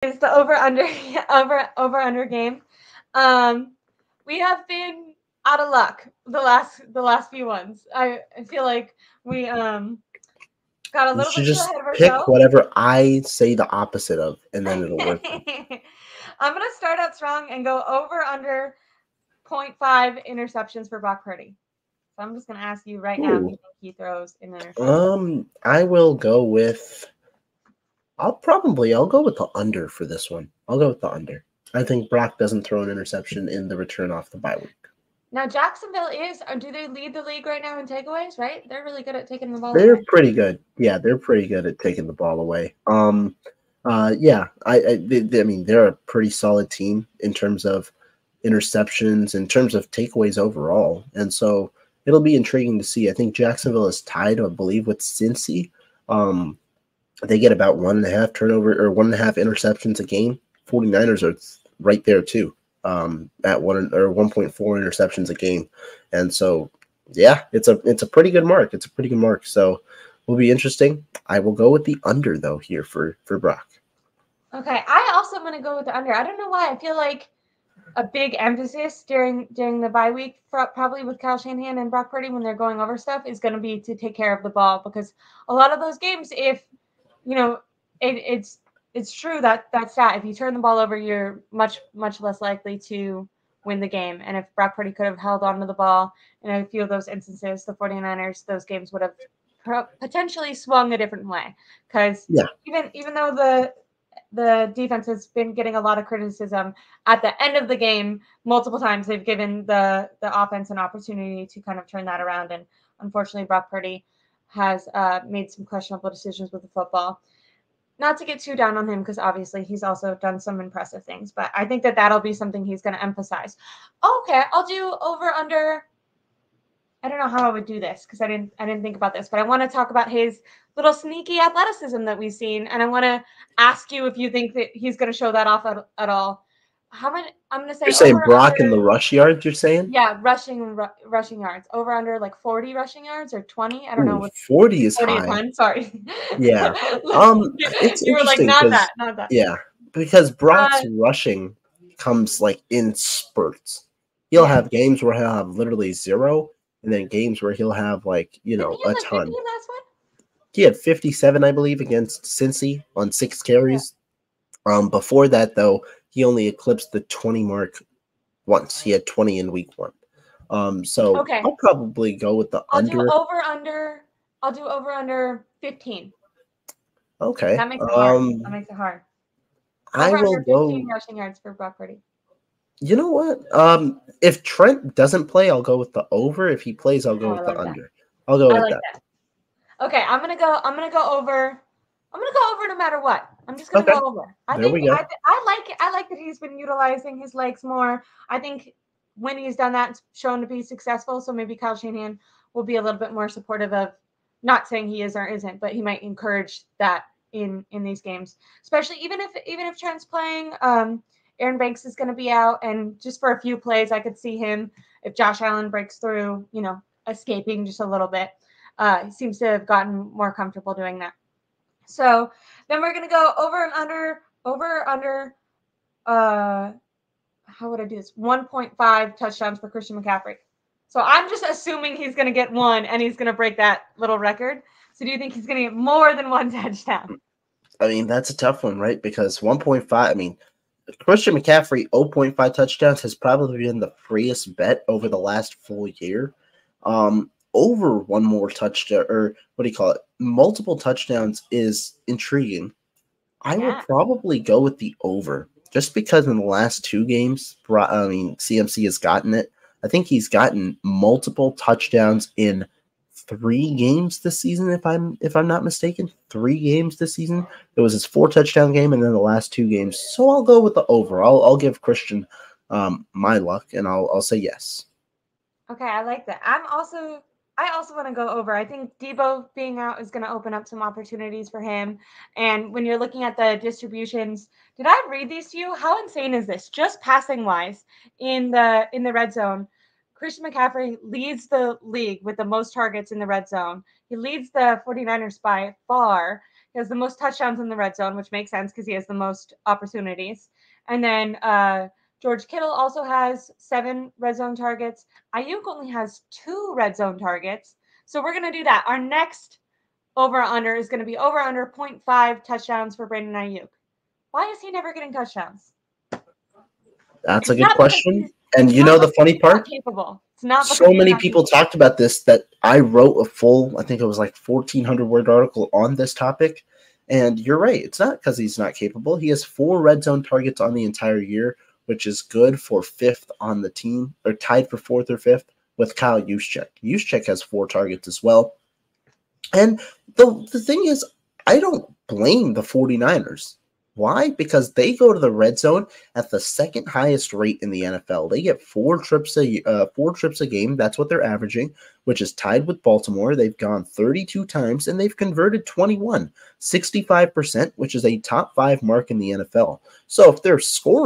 is the over-under over-under game. We have been out of luck the last few ones. I feel like we got a You little should bit too just ahead of pick ourselves. whatever I say the opposite of, and then it'll work. I'm gonna start out strong and go over under 0.5 interceptions for Brock Purdy. So I'm just gonna ask you right now if you think he throws an interception. I will go with. I'll go with the under for this one. I'll go with the under. I think Brock doesn't throw an interception in the return off the bye week. Now Jacksonville do they lead the league right now in takeaways? Right, they're really good at taking the ball They're away. pretty good. Yeah, they're pretty good at taking the ball away. Yeah, I mean, they're a pretty solid team in terms of interceptions, in terms of takeaways overall, and so it'll be intriguing to see. I think Jacksonville is tied, I believe, with Cincy. They get about 1.5 turnover or 1.5 interceptions a game. 49ers are right there too, at 1.4 interceptions a game, and so yeah, it's a pretty good mark. It's a pretty good mark. So will be interesting. I will go with the under though here for Brock. Okay, I also am going to go with the under. I don't know why. I feel like a big emphasis during the bye week, probably with Kyle Shanahan and Brock Purdy when they're going over stuff, is going to be to take care of the ball, because a lot of those games, if you know, it's true that stat. If you turn the ball over, you're much less likely to win the game. And if Brock Purdy could have held on to the ball in a few of those instances, the 49ers, those games would have potentially swung a different way. Because even though the defense has been getting a lot of criticism at the end of the game, multiple times they've given the offense an opportunity to kind of turn that around. And unfortunately, Brock Purdy has made some questionable decisions with the football. Not to get too down on him, because obviously he's also done some impressive things, but I think that'll be something he's going to emphasize. Okay, I'll do over under. I don't know how I would do this because I didn't think about this, but I want to talk about his little sneaky athleticism that we've seen, and I want to ask you if you think that he's going to show that off at all. How many? I'm going to say You're saying over Brock under, in the rush yards. You're saying? Yeah, rushing yards. Over under like 40 rushing yards or 20. I don't know. 40 is 40 high. is fine. Sorry. Yeah. It's You were like, interesting not that. Yeah, because Brock's rushing comes like in spurts. He'll have games where he'll have literally 0, and then games where he'll have like, a ton. 50 last one? He had 57, I believe, against Cincy on 6 carries. Yeah. Before that, though, he only eclipsed the 20 mark once. He had 20 in week 1. So okay. I'll probably go with the under. I'll do over under 15. Okay. That makes it hard. I will go 15 rushing yards for Brock Purdy. You know what? If Trent doesn't play, I'll go with the over. If he plays, I'll go with the under. I'll go with that. Okay, I'm gonna go over. I'm gonna go over no matter what. I'm just gonna go over. I like that he's been utilizing his legs more. I think when he's done that, it's shown to be successful. So maybe Kyle Shanahan will be a little bit more supportive of. Not saying he is or isn't, but he might encourage that in these games, especially even if Trent's playing. Aaron Banks is going to be out, and just for a few plays, I could see him, if Josh Allen breaks through, escaping just a little bit. He seems to have gotten more comfortable doing that. So then we're going to go over and under, how would I do this? 1.5 touchdowns for Christian McCaffrey. So I'm just assuming he's going to get 1, and he's going to break that little record. So do you think he's going to get more than 1 touchdown? I mean, that's a tough one, right? Because 1.5, I mean, Christian McCaffrey, 0.5 touchdowns has probably been the freest bet over the last full year. Over 1 more touchdown, or what do you call it? Multiple touchdowns is intriguing. I would probably go with the over, just because in the last 2 games, CMC has gotten it. I think he's gotten multiple touchdowns in 3 games this season, if I'm not mistaken. 3 games this season. It was his 4 touchdown game, and then the last 2 games. So I'll go with the over. I'll give Christian my luck, and I'll say yes. Okay, I like that. I also want to go over. I think Debo being out is going to open up some opportunities for him. And when you're looking at the distributions, did I read these to you? How insane is this? Just passing wise in the red zone, Christian McCaffrey leads the league with the most targets in the red zone. He leads the 49ers by far. He has the most touchdowns in the red zone, which makes sense because he has the most opportunities. And then George Kittle also has 7 red zone targets. Ayuk only has 2 red zone targets. So we're going to do that. Our next over-under is going to be over-under 0.5 touchdowns for Brandon Ayuk. Why is he never getting touchdowns? That's a good question. And you know the funny part? Capable. It's not so many people talked about this that I wrote a full, I think it was like 1,400-word article on this topic. And you're right. It's not because he's not capable. He has 4 red zone targets on the entire year, which is good for 5th on the team, or tied for 4th or 5th with Kyle Juszczyk. Juszczyk has 4 targets as well. And the thing is, I don't blame the 49ers. Why? Because they go to the red zone at the 2nd highest rate in the NFL. They get 4 trips a game. That's what they're averaging, which is tied with Baltimore. They've gone 32 times, and they've converted 21, 65%, which is a top 5 mark in the NFL. So if they're scoring